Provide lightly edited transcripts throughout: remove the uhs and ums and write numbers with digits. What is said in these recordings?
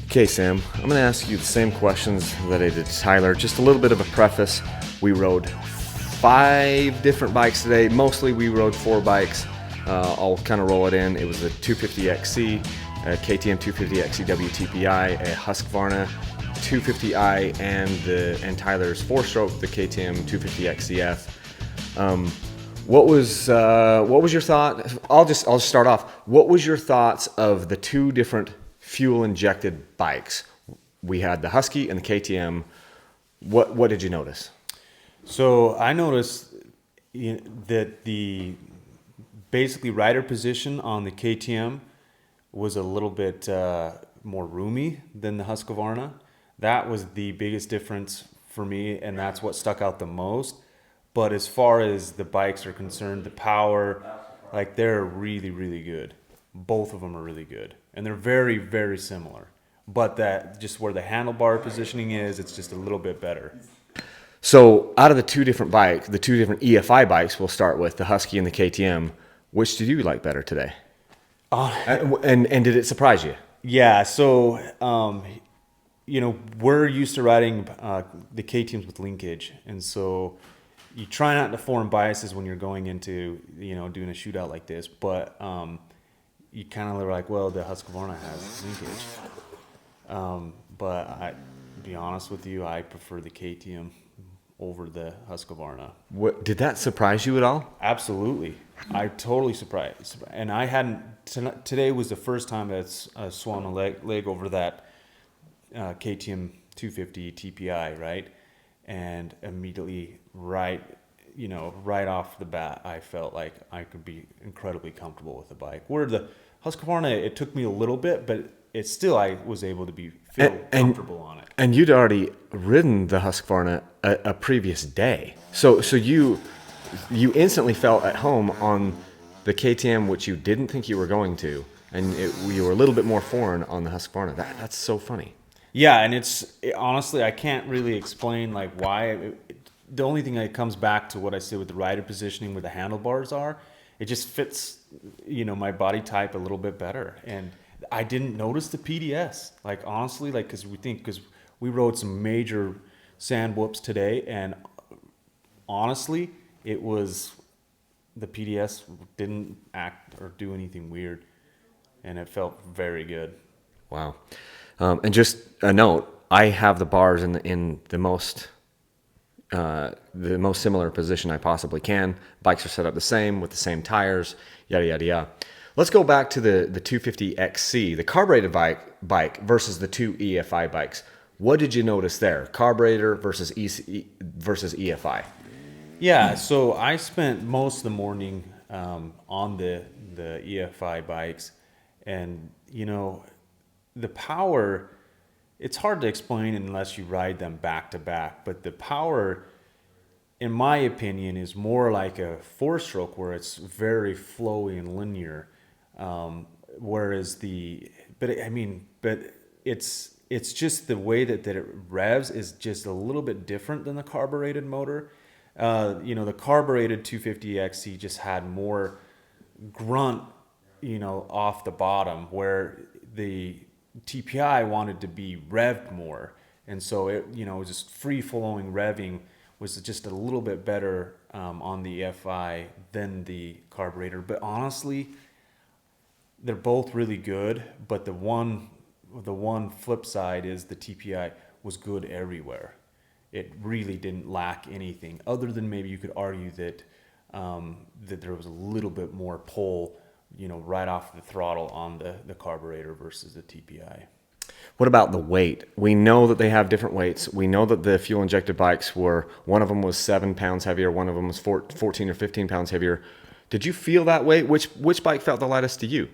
Okay, Sam, I'm going to ask you the same questions that I did to Tyler. Just a little bit of a preface. We rode 5 different bikes today. Mostly we rode 4 bikes. I'll kind of roll it in. It was a 250XC, a KTM 250 XC-W TPI, a Husqvarna 250i, and Tyler's 4-stroke, the KTM 250 XCF. What was your thought? I'll start off. What was your thoughts of the 2 different fuel-injected bikes? We had the Husky and the KTM. What did you notice? So I noticed that the basically rider position on the KTM was a little bit more roomy than the Husqvarna. That was the biggest difference for me, and that's what stuck out the most. But as far as the bikes are concerned, the power, like, they're really, really good. Both of them are really good. And they're very, very similar. But that just where the handlebar positioning is, it's just a little bit better. So out of the 2 different bikes, the 2 different EFI bikes, we'll start with the Husky and the KTM. Which did you like better today? And did it surprise you? Yeah, so, we're used to riding the KTMs with linkage. And so you try not to form biases when you're going into, doing a shootout like this. But you kind of like, well, the Husqvarna has linkage. But to be honest with you, I prefer the KTM over the Husqvarna. Did that surprise you at all? Absolutely. I totally surprised. And I hadn't, today was the first time that I swung a leg over that KTM 250 TPI, right? And immediately right off the bat, I felt like I could be incredibly comfortable with the bike. Where the Husqvarna, it took me a little bit, but it's still, I was able to feel comfortable on it. And you'd already ridden the Husqvarna a previous day. So you instantly felt at home on the KTM, which you didn't think you were going to, and you were a little bit more foreign on the Husqvarna. That's so funny. Yeah, and honestly, I can't really explain like why. The only thing that comes back to what I said with the rider positioning, where the handlebars are, it just fits, my body type a little bit better. And I didn't notice the PDS, like, honestly, like, because we rode some major sand whoops today, and honestly, it was the PDS didn't act or do anything weird, and it felt very good. Wow. And just a note, I have the bars in the most similar position I possibly can. Bikes are set up the same with the same tires, yada yada yada. Let's go back to the 250XC, the carbureted bike versus the 2 EFI bikes. What did you notice there? Carburetor versus EFI. Yeah, so I spent most of the morning on the EFI bikes, and the power, it's hard to explain unless you ride them back to back, but the power, in my opinion, is more like a 4-stroke where it's very flowy and linear. Whereas but it's just the way that it revs is just a little bit different than the carbureted motor. The carbureted 250XC just had more grunt, off the bottom, where the TPI wanted to be revved more. And so it, just free flowing revving was just a little bit better on the EFI than the carburetor. But honestly, they're both really good, but the one flip side is the TPI was good everywhere. It really didn't lack anything, other than maybe you could argue that there was a little bit more pull, right off the throttle on the carburetor versus the TPI. What about the weight? We know that they have different weights. We know that the fuel-injected bikes one of them was 7 pounds heavier, one of them was 14 or 15 pounds heavier. Did you feel that weight? Which bike felt the lightest to you?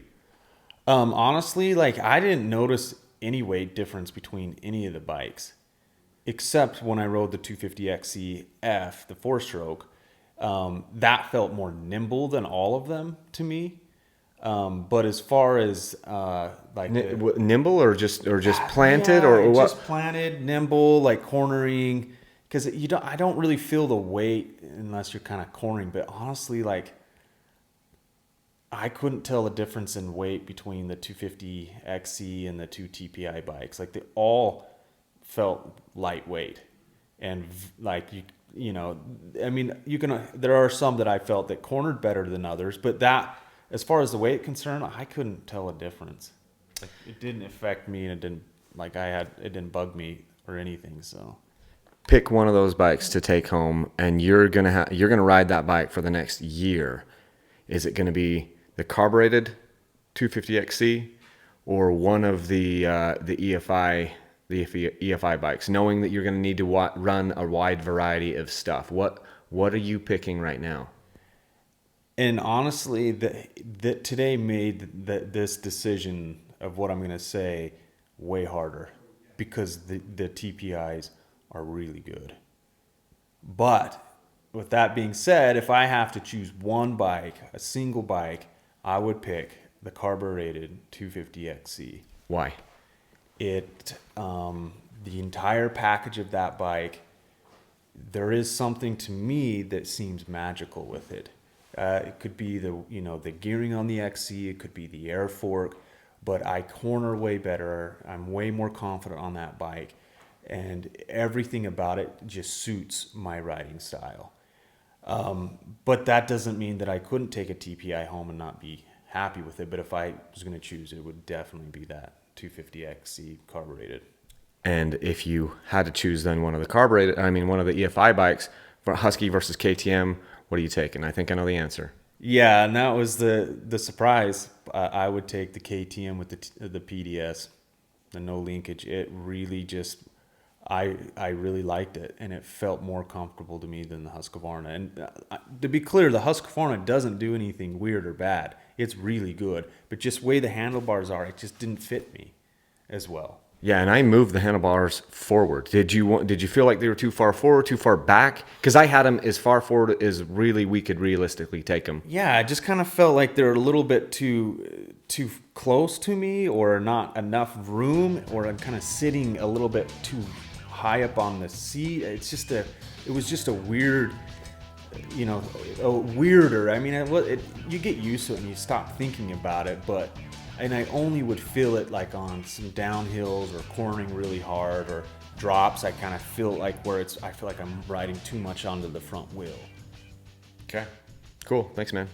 Honestly, like, I didn't notice any weight difference between any of the bikes, except when I rode the 250XCF, the 4-stroke. That felt more nimble than all of them to me. But as far as nimble or just planted, yeah, or what? Just planted, nimble, like cornering, because I don't really feel the weight unless you're kind of cornering. But honestly, like, I couldn't tell the difference in weight between the 250 XC and the 2 TPI bikes. Like they all felt lightweight, and like you know, I mean, there are some that I felt that cornered better than others, but that, as far as the weight concerned, I couldn't tell a difference. Like it didn't affect me, and it didn't bug me or anything. So Pick one of those bikes to take home, and you're gonna ride that bike for the next year. Is it gonna be the carbureted 250XC or one of the EFI bikes, knowing that you're going to need to run a wide variety of stuff? What are you picking right now? And honestly, that today made this decision of what I'm going to say way harder, because the TPIs are really good. But with that being said, if I have to choose one bike, a single bike, I would pick the carbureted 250XC. Why? The entire package of that bike, there is something to me that seems magical with it. It could be the gearing on the XC, it could be the air fork, but I corner way better. I'm way more confident on that bike, and everything about it just suits my riding style. But that doesn't mean that I couldn't take a TPI home and not be happy with it. But if I was going to choose, it would definitely be that 250XC carbureted. And if you had to choose then one of the EFI bikes for Husky versus KTM, what are you taking? I think I know the answer. Yeah, and that was the surprise. I would take the KTM with the PDS, the no linkage. It really just, I really liked it, and it felt more comfortable to me than the Husqvarna. And to be clear, the Husqvarna doesn't do anything weird or bad. It's really good, but just way the handlebars are, it just didn't fit me as well. Yeah, and I moved the handlebars forward. Did you feel like they were too far forward, too far back? Because I had them as far forward as really we could realistically take them. Yeah, I just kind of felt like they're a little bit too close to me, or not enough room, or I'm kind of sitting a little bit too high up on the seat. It was just a weird, weirder. I mean, you get used to it and you stop thinking about it, and I only would feel it like on some downhills or cornering really hard or drops. I kind of feel like I feel like I'm riding too much onto the front wheel. Okay, cool. Thanks, man.